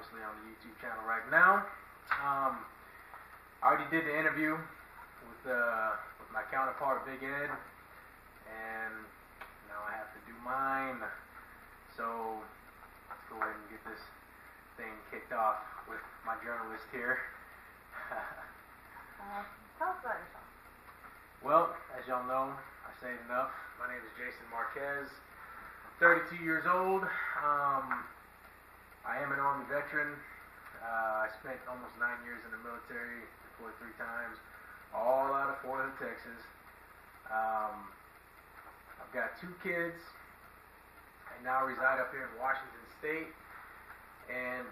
obviously on the YouTube channel right now. I already did the interview with my counterpart, Big Ed, and now I have to do mine. So let's go ahead and get this thing kicked off with my journalist here. Tell us about yourself. Well, as y'all know, I say it enough. My name is Jason Marquez. I'm 32 years old. I am an Army veteran. I spent almost 9 years in the military, deployed 3 times, all out of Fort Hood, Texas. I've got 2 kids. I now reside up here in Washington State, and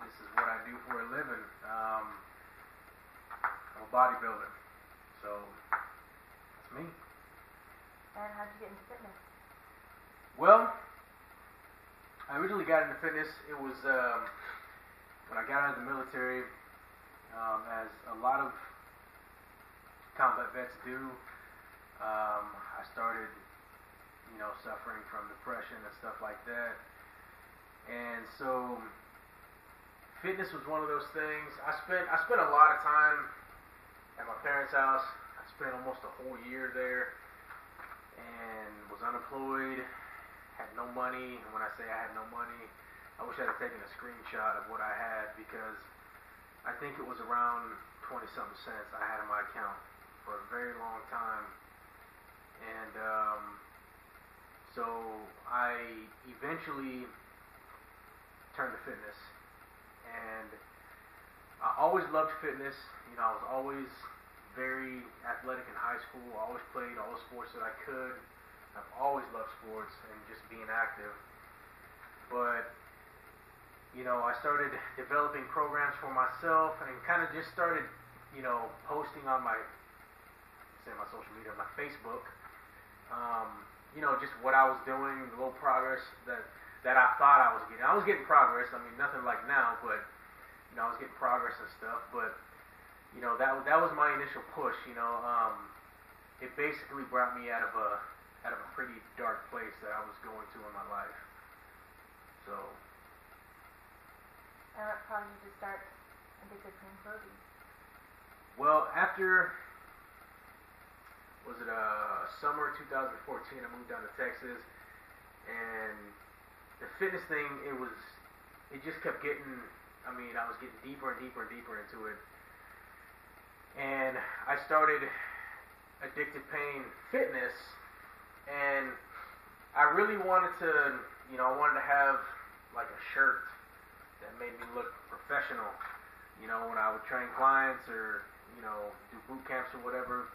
this is what I do for a living. I'm a bodybuilder. So, that's me. And how'd you get into fitness? Well, I originally got into fitness. It was when I got out of the military, as a lot of combat vets do. I started, suffering from depression and stuff like that. And so, fitness was one of those things. I spent a lot of time at my parents' house. I spent almost a whole year there and was unemployed, had no money. And when I say I had no money, I wish I had taken a screenshot of what I had, because I think it was around 20-something cents I had in my account for a very long time. And so I eventually turned to fitness. And I always loved fitness. I was always very athletic in high school. I always played all the sports that I could. I've always loved sports and just being active. But, I started developing programs for myself and kind of just started, posting on my social media, my Facebook, just what I was doing, the little progress that I thought I was getting. I was getting progress. I mean, nothing like now, but, I was getting progress and stuff. But, that was my initial push. It basically brought me out of a pretty dark place that I was going to in my life. So. And what caused you to start Addictive Pain Clothing? Well, after summer 2014, I moved down to Texas, and the fitness thing, it just kept getting. I was getting deeper and deeper and deeper into it. And I started Addictive Pain Fitness, and I really wanted to, I wanted to have like a shirt that made me look professional, when I would train clients or, do boot camps or whatever.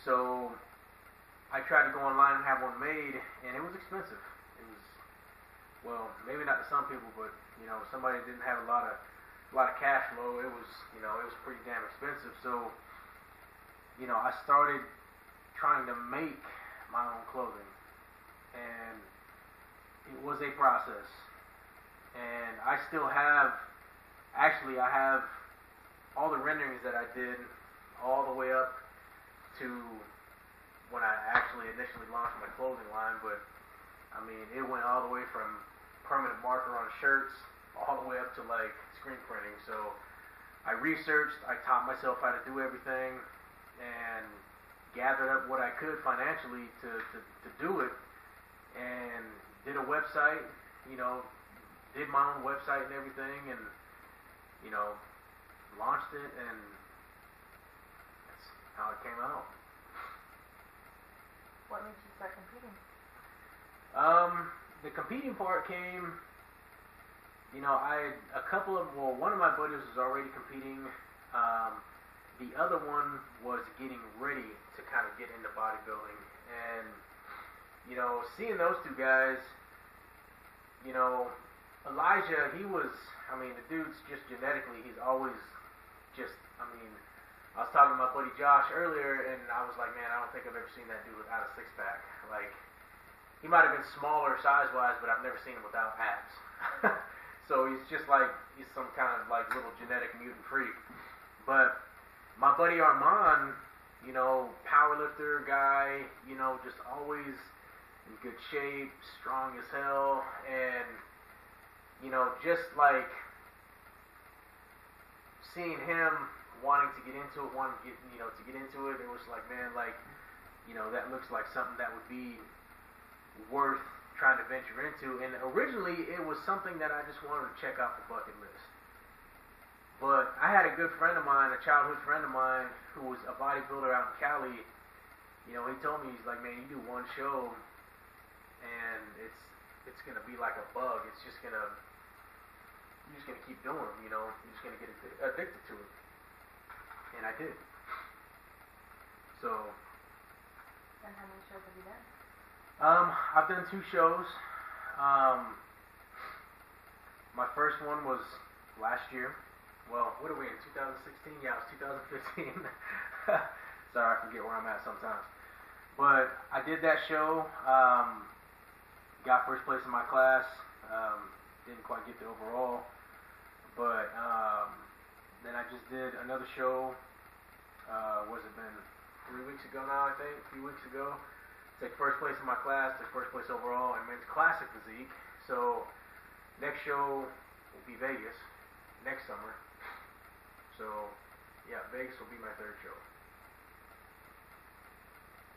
So I tried to go online and have one made, and it was expensive. It was, well, maybe not to some people, but, somebody that didn't have a lot of cash flow, it was pretty damn expensive. So, I started trying to make my own clothing, and it was a process. And I still have, I have all the renderings that I did all the way up to when I actually initially launched my clothing line. But, it went all the way from permanent marker on shirts all the way up to like screen printing. So I researched, I taught myself how to do everything, and gathered up what I could financially to do it, and did a website, did my own website and everything, and launched it, and that's how it came out. What made you start competing? The competing part came, one of my buddies was already competing. The other one was getting ready to kind of get into bodybuilding. And, seeing those 2 guys, Elijah, the dude's just genetically, he's always just, I was talking to my buddy Josh earlier, and I was like, man, I don't think I've ever seen that dude without a 6-pack. Like, he might have been smaller size-wise, but I've never seen him without abs. So he's just like, he's some kind of like little genetic mutant freak. But my buddy Armand, powerlifter guy, just always in good shape, strong as hell, and just like seeing him wanting to get into it, to get into it, it was like, man, like, that looks like something that would be worth trying to venture into. And originally, it was something that I just wanted to check off the bucket list. But I had a good friend of mine, a childhood friend of mine, who was a bodybuilder out in Cali. He told me, he's like, man, you do one show, and it's gonna be like a bug. You're just gonna keep doing them. You're just gonna get addicted to it. And I did. So. And how many shows have you done? I've done 2 shows. My first one was last year. Well, what are we in, 2016? Yeah, it was 2015. Sorry, I forget where I'm at sometimes. But I did that show. Got first place in my class. Didn't quite get the overall. But then I just did another show. What's it been? 3 weeks ago now, I think. A few weeks ago. Took first place in my class. Took first place overall in men's classic physique. So next show will be Vegas next summer. So yeah, Vegas will be my 3rd show.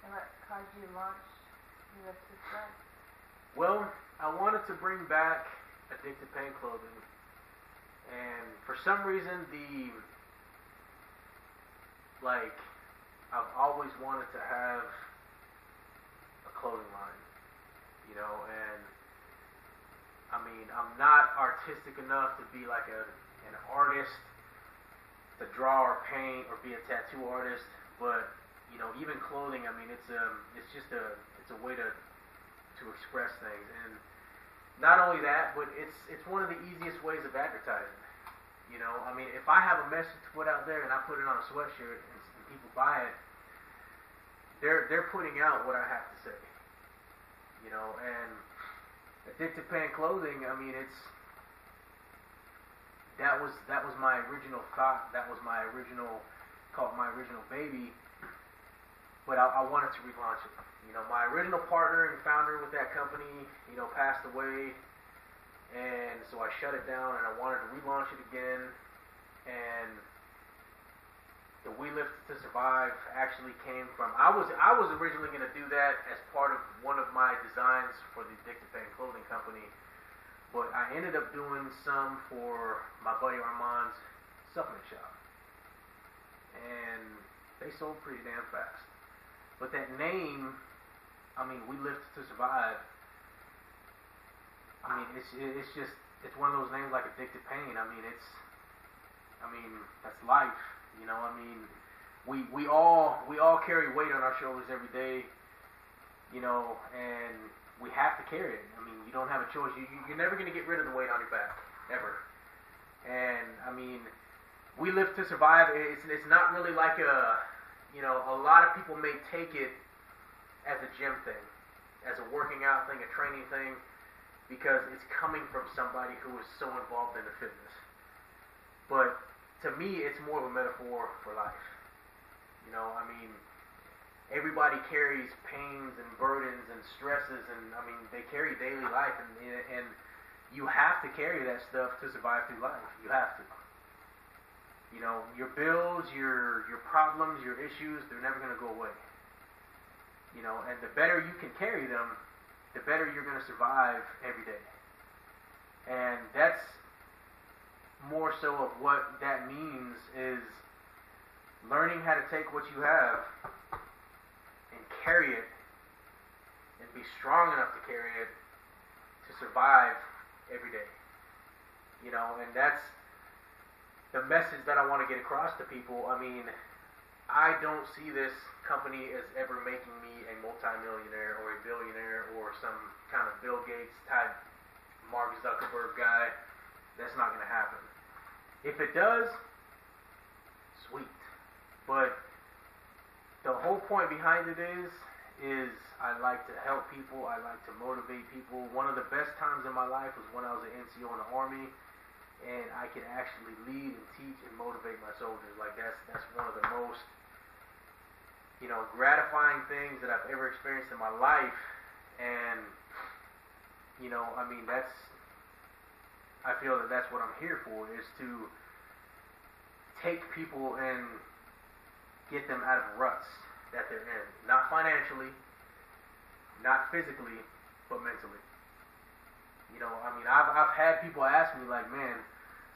And what caused you to launch Addictive Pain? Well, I wanted to bring back Addictive Pain Clothing, and for some reason, I've always wanted to have a clothing line, and I mean, I'm not artistic enough to be like an artist, to draw or paint or be a tattoo artist, but even clothing, I mean, it's a way to express things. And not only that, but it's one of the easiest ways of advertising. I mean, if I have a message to put out there and I put it on a sweatshirt and people buy it, they're putting out what I have to say. And Addictive Pain Clothing, I mean, that was my original thought. That was my original baby. But I wanted to relaunch it. My original partner and founder with that company, passed away, and so I shut it down, and I wanted to relaunch it again. And the We Live to Survive actually came from, I was originally going to do that as part of one of my designs for the Addictive Pain Clothing Company, but I ended up doing some for my buddy Armand's supplement shop, and they sold pretty damn fast. But that name, I mean, We Live to Survive, I mean, it's one of those names like Addictive Pain. I mean, that's life. I mean, we all carry weight on our shoulders every day, and we have to carry it. I mean, you don't have a choice. You're never going to get rid of the weight on your back, ever. And I mean, We Live to Survive. It's not really like a lot of people may take it as a gym thing, as a working out thing, a training thing, because it's coming from somebody who is so involved in the fitness. But to me, it's more of a metaphor for life. I mean, everybody carries pains and burdens and stresses, and I mean, they carry daily life, and you have to carry that stuff to survive through life. You have to. Your bills, your problems, your issues, they're never going to go away. And the better you can carry them, the better you're going to survive every day. And that's more so of what that means, is learning how to take what you have and carry it and be strong enough to carry it to survive every day. And that's the message that I want to get across to people. I mean, I don't see this company as ever making me a multimillionaire or a billionaire or some kind of Bill Gates type Mark Zuckerberg guy. That's not going to happen. If it does, sweet. But the whole point behind it is I like to help people. I like to motivate people. One of the best times in my life was when I was an NCO in the Army, and I could actually lead and teach and motivate my soldiers. Like that's one of the most gratifying things that I've ever experienced in my life. And I mean, I feel that that's what I'm here for, is to take people and get them out of ruts that they're in. Not financially, not physically, but mentally. You know, I mean, I've had people ask me, like, man,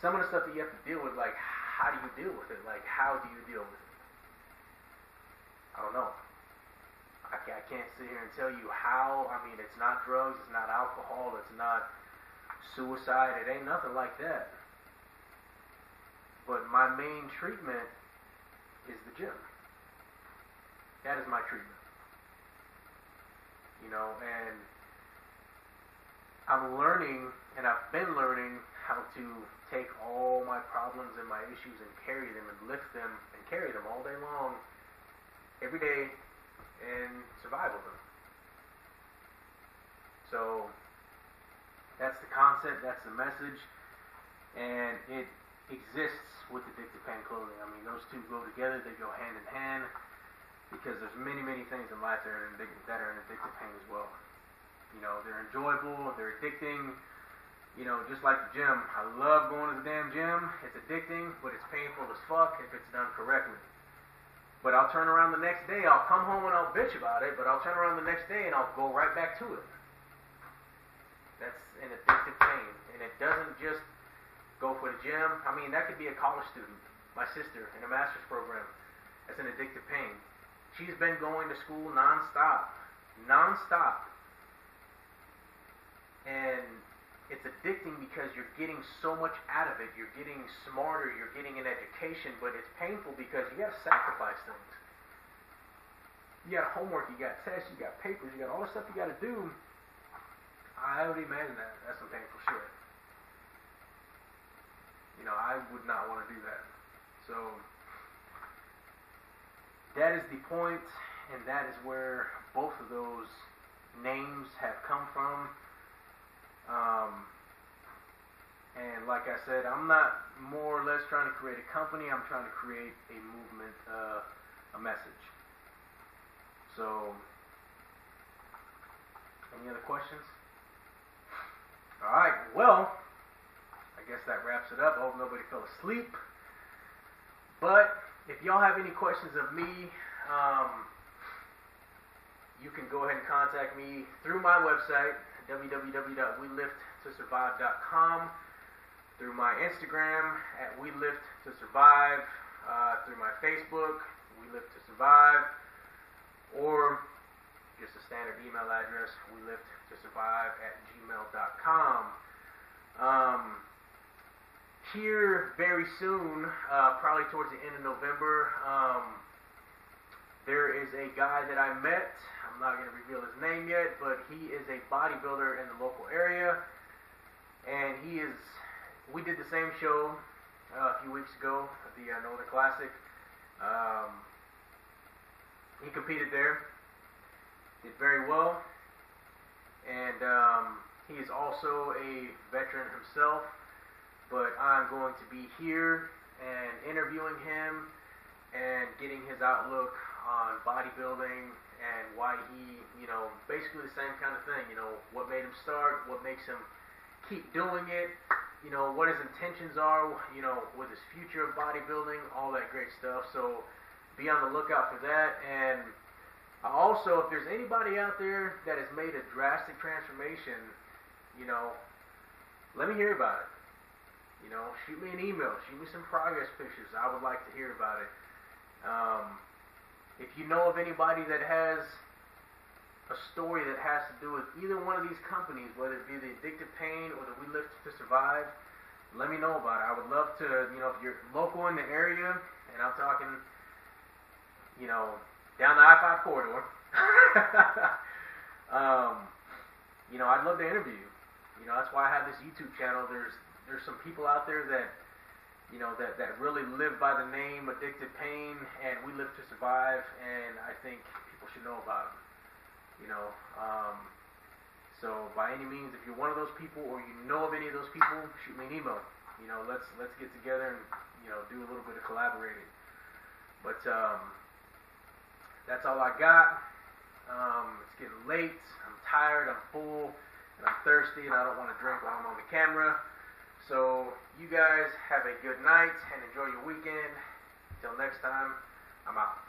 some of the stuff that you have to deal with, like, how do you deal with it? Like, how do you deal with it? I don't know. I can't sit here and tell you how. I mean, it's not drugs, it's not alcohol, it's not suicide, it ain't nothing like that. But my main treatment is the gym. That is my treatment. You know, and I'm learning, and I've been learning how to take all my problems and my issues and carry them and lift them and carry them all day long, every day, and survive with them. So that's the concept, that's the message, and it exists with Addictive Pain Clothing. I mean, those two go together, they go hand in hand, because there's many, many things in life that are in addictive pain as well. You know, they're enjoyable, they're addicting. You know, just like the gym. I love going to the damn gym. It's addicting, but it's painful as fuck if it's done correctly. But I'll turn around the next day, I'll come home and I'll bitch about it, but I'll turn around the next day and I'll go right back to it. That's an addictive pain. And it doesn't just go for the gym. I mean, that could be a college student. My sister in a master's program. That's an addictive pain. She's been going to school nonstop. Nonstop. And it's addicting because you're getting so much out of it. You're getting smarter, you're getting an education, but it's painful because you got to sacrifice things. You got homework, you got tests, you got papers, you got all the stuff you got to do. I would imagine that. That's some painful shit. You know, I would not want to do that. So that is the point, and that is where both of those names have come from. And like I said, I'm not more or less trying to create a company. I'm trying to create a movement, a message. So, any other questions? All right. Well, I guess that wraps it up. I hope nobody fell asleep. But if y'all have any questions of me, you can go ahead and contact me through my website, www.weliftttosurvive.com, through my Instagram at WeLiftToSurvive, through my Facebook, WeLiftToSurvive, or just a standard email address, weliftttosurvive@gmail.com. Here very soon, probably towards the end of November, there is a guy that I met. I'm not going to reveal his name yet, but he is a bodybuilder in the local area, and we did the same show a few weeks ago at the Northern Classic. He competed there, did very well, and he is also a veteran himself, but I'm going to be here and interviewing him and getting his outlook on bodybuilding and why he, you know, basically the same kind of thing, you know, what made him start, what makes him keep doing it, you know, what his intentions are, you know, with his future of bodybuilding, all that great stuff. So be on the lookout for that. And also, if there's anybody out there that has made a drastic transformation, you know, let me hear about it. You know, shoot me an email, shoot me some progress pictures. I would like to hear about it. If you know of anybody that has a story that has to do with either one of these companies, whether it be the Addictive Pain or the We Lift to Survive, let me know about it. I would love to, you know, if you're local in the area, and I'm talking, you know, down the I-5 corridor, you know, I'd love to interview you. You know, that's why I have this YouTube channel. There's some people out there that, you know, that really live by the name Addictive Pain and We Live to Survive, and I think people should know about them. You know, so by any means, if you're one of those people or you know of any of those people, shoot me an email. You know, let's get together and, you know, do a little bit of collaborating. But that's all I got. It's getting late. I'm tired. I'm full, and I'm thirsty, and I don't want to drink while I'm on the camera. So you guys have a good night and enjoy your weekend. Till next time, I'm out.